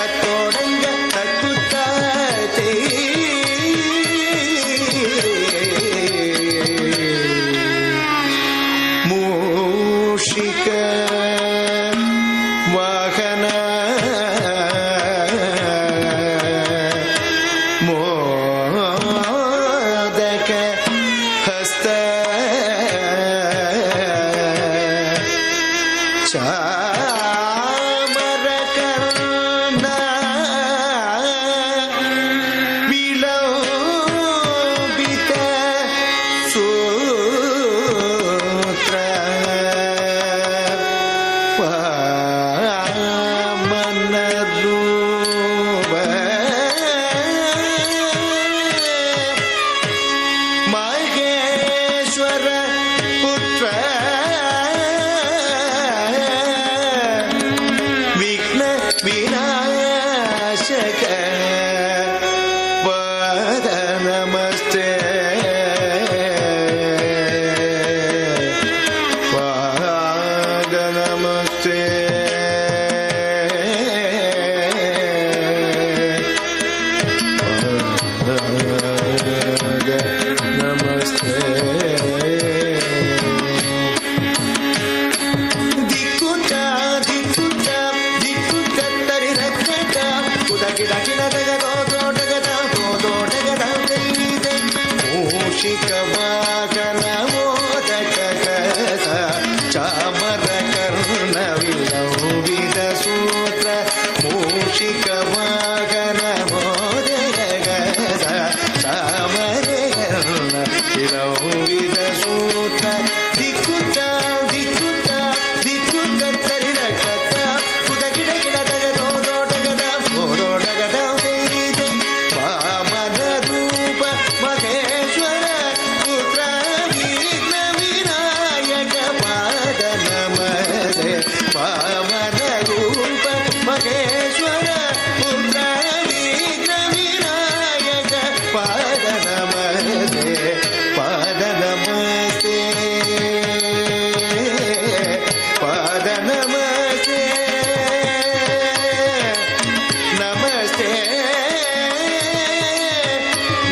தத்தோடங்க தக்குத்தாத்தே மூஷிக வாகன மோதக ஹஸ்த சாமரகர்ண விலோபித சூத்ர வாமனரூப மகேஸ்வர புத்திர விக்ன விநாயக பத நமஸ்தே பாத நமஸ்தே நமஸ்தே திக்குட்டா திக்குட்டா திக்குட்ட தரிரக்கட்ட உதகிடகின தகதோ தோடகதா தோடகதா தைதை மூஷிக வாகன மோதக கத சாமர கர்ண விலோபித சூத்ர மூஷிக வாகன மோதக கத சாமர கர்ண விலோபித சூத்ர திக்குட்டா திக்குட்டா திக்குட்ட தரிரக்கட்ட உதகிடகின தகதோ தோடகதா தோடகதா தைதை வாமன ரூப மகேஸ்வர புத்திர விக்ன விநாயக பாத நமஸ்தே வாமன ரூப மகேஸ்வர புத்திர விக்ன விநாயக பாத நமஸ்தே பாத நமஸ்தே பாத நமஸ்தே நமஸ்தே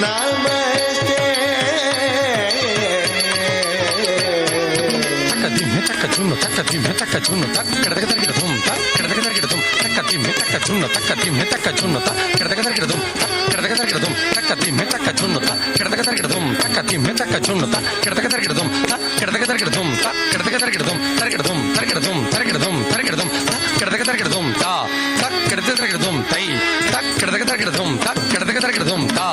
நமஸ்தே தக்கதிம் தக்கதிம் தக்கச்சுன்னு தக்கடதகதர்கிடதும் தக்கடதகதர்கிடதும் தக்கதிம் தக்கச்சுன்னு தக்கதிம் தக்கச்சுன்னு தக்கடதகதர்கிடதும் தக்கடதகதர்கிடதும் தக்கதிம் தக்கச்சுன்னு தக்கடதகதர்கிடதும் தக்கதிம் தக்கச்சுன்னு தக்கடதகதர்கிடதும் தக்கடதகதர்கிடதும் தக்கடதகதர்கிடதும் தரகிடதும் தரகிடதும் தரகிடதும் தரகிடதும் தக்கடதகதர்கிடதும் தா தக்கடதகதர்கிடதும் தை தக்கடதகதர்கிடதும் தக்கடதகதர்கிடதும் தா